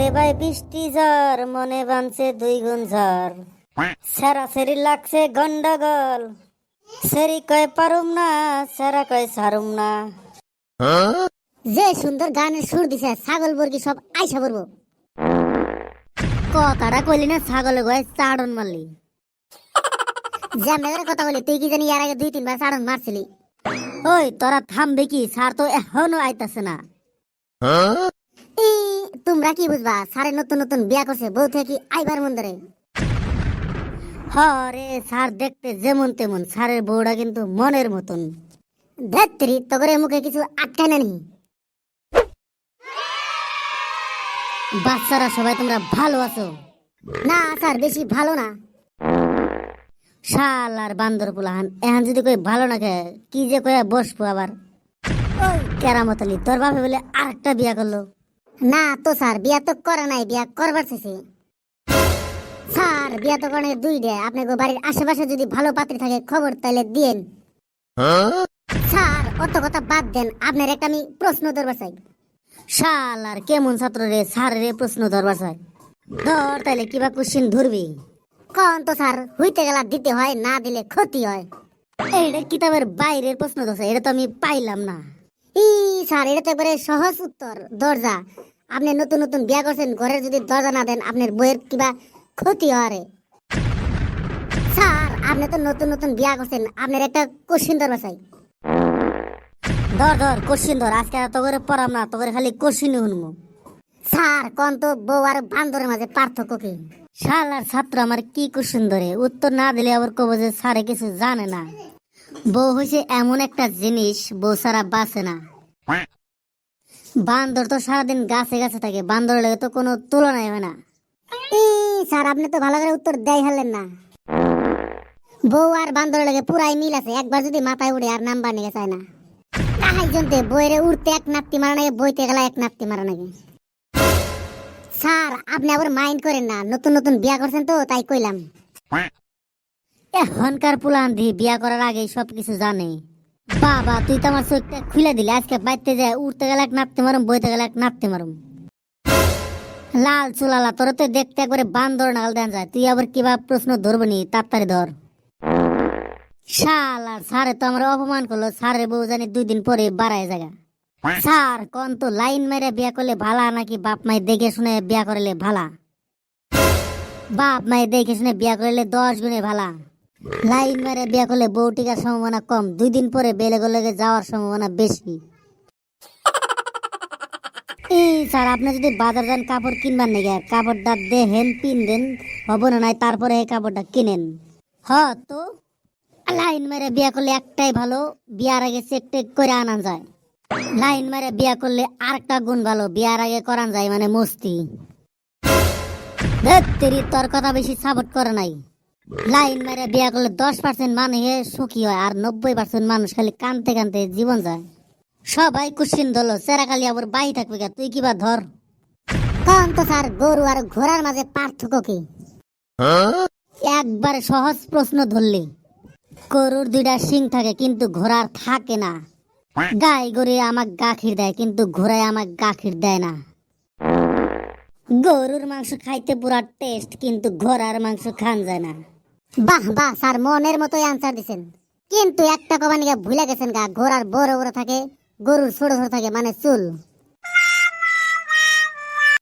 ওরে ভাই বৃষ্টি ঝড় মনে বানছে দুই গুণ ঝড় সেরা সেরি লাগছে গন্ডগোল সেরি কয় পারুম না সেরা কয় সারুম না। যে সুন্দর গানের সুর দিছে ছাগল বর্গি সব আইসা পড়বো। কথাটা কইলি না ছাগলে গয়ে চাড়ন মারলি। যেমন করে কথা বলি তুই কি জানি এর আগে 2-3 বার চাড়ন মারছিলি। ওই তোরা থামবে কি? স্যার তো এখনো আইতাছে না। তোমরা কি বুঝবা? স্যারে নতুন নতুন বিয়া করছে, বউ থেকে কি আইবার মন ধরে? হরে স্যার দেখতে যেমন তেমন, স্যারের বউটা কিন্তু মনের মতন। ধেত্রী তোরে মুখে কিছু আটকায় না নি? বাচ্চারা সবাই তোমরা ভালো আছো? না স্যার বেশি ভালো না। শালার বান্দর পুলাহান এখন যদি কই ভালো না কে কি যে কয়ে বসবো আবার। ওই কেরামত আলী তোর বাপে বলে আরেকটা বিয়া করলো? না তো স্যার বিয়া তো করে নাই, বিয়া করবার চাইছে। স্যার বিয়া তো করে দুইটা। আপনাকে বাড়ির আশেপাশে যদি ভালো পাত্রী থাকে খবর তাইলে দিয়েন। স্যার অত কথা বাদ দেন, আপনার একটা আমি প্রশ্ন ধরবার চাই। শালার কেমন ছাত্র রে, স্যার রে প্রশ্ন ধরবার চাই। ধর তাইলে কিবা কোশ্চিন ধরবি কন তো স্যার? হইতে গেলা দিতে হয়, না দিলে ক্ষতি হয়। এইটা কিতাবের বাইরের প্রশ্ন ধরছে, এটা তো আমি পাইলাম না। স্যার এটা তো একবারে সহজ উত্তর। দরজা। আপনি নতুন নতুন বিয়া করছেন, ঘরে যদি দরজা না দেন আপনার বইয়ের কিবা ক্ষতি হয়। স্যার আপনি তো নতুন নতুন বিয়া করছেন, আপনার একটা কোশ্চিন ধরবার চাই। ধর ধর কোশ্চিন ধর, আজকে তো করে পড়াম না, তো করে খালি কোশ্চিন শুনবো। স্যার কোন তো বউ আর বান্দরের মাঝে পার্থক্য কি? শালার ছাত্র আমার কি কোশ্চিন ধরে, উত্তর না দিলে আবার কব যে স্যারে কিছু জানে না। বউ হয়েছে এমন একটা জিনিস, বউ ছাড়া বাঁচে না। বান্দর তো সারাদিন গাছে গাছে থাকে, বান্দর লেগে তো কোনো তুলনাই হয় না। স্যার আপনি তো ভালো করে উত্তর দেয় হলেন না। বউ আর বান্দর লেগে পুরাই মিল আছে, একবার যদি মাথায় উঠে আর নাম্বার নিয়ে চায় না। তাহাই জন্যে বইরে উঠতে এক নাপতি মারা নাকি, বইতে গেলে এক নাপতি মারা নাকি। স্যার আপনি আবার মাইন্ড করেন না, নতুন নতুন বিয়া করছেন তো তাই কইলাম। এখনকার পুলান দি বিয়া করার আগে সবকিছু জানে। বাবা তুই তো আমার চোখটা খুলে দিলে, আজকে বাইতে যায় উঠতে গেলে এক নাপতে মারুম, বইতে গেলে এক নাপতে মারুম। লাল চুলালা তোর তো দেখতে একবারে বান্দর নাল দেন যায়, তুই আবার কিবা প্রশ্ন ধরবো নি? তাড়াতাড়ি ধর। শালা স্যারে তো আমার অপমান করলো, স্যারের বউ জানি 2 দিন পরে বাড়ায় জায়গা। স্যার কোন তো লাইন মেরে বিয়া করলে ভালা নাকি বাপ মাই দেখে শুনে বিয়া করলে ভালা? বাপ মাই দেখে শুনে বিয়া করলে 10 গুণে ভালা। লাইন মেরে বিয়া করলে বউ টিকার সম্ভাবনা কম, 2 দিন পরে বেলে গলে যাওয়ার সম্ভাবনা বেশি। স্যার আপনি যদি বাজার যান কাপড় কিনবার নাকি, কাপড়টা দেহেন পিন দেন হব না নাই, তারপরে এই কাপড়টা কিনেন। হ তো লাইন মেরে বিয়া করলে একটাই ভালো, বিয়ার আগে চেক টেক করে আনা যায়। লাইন মেরে বিয়া করলে আরেকটা গুণ ভালো, বিয়ার আগে করান যায় মানে মস্তি। তেরি তোর কথা বেশি সাপোর্ট করে নাই। লাইন মেরে বিয়া করলে 10% মানুষ সুখী হয়, আর 90% মানুষ খালি কানতে কানতে জীবন যায়। সবাই কুশ্চিন ধরলো, চেরা খালি আবার বাই থাকবে, তুই কিবা ধর। কারণ তো স্যার গরু আর ঘোড়ার মাঝে পার্থক্য কি? একবারে সহজ প্রশ্ন ধরলি। গরুর 2টা শিং থাকে কিন্তু ঘোড়ার থাকে না। গাই গরু আমাক গাখির দেয় কিন্তু ঘোড়ায় আমাক গাখির দেয় না। গরুর মাংস খাইতে পুরা টেস্ট কিন্তু ঘোড়ার মাংস খান যায় না। বাহ বাহ স্যার মনের মতোই আনসার দিছেন, কিন্তু একটা কমানিকে ভুলে গেছেন গা, ঘোড়ার বড় বড় থাকে, গরুর ছোট ছোট থাকে মানে চুল।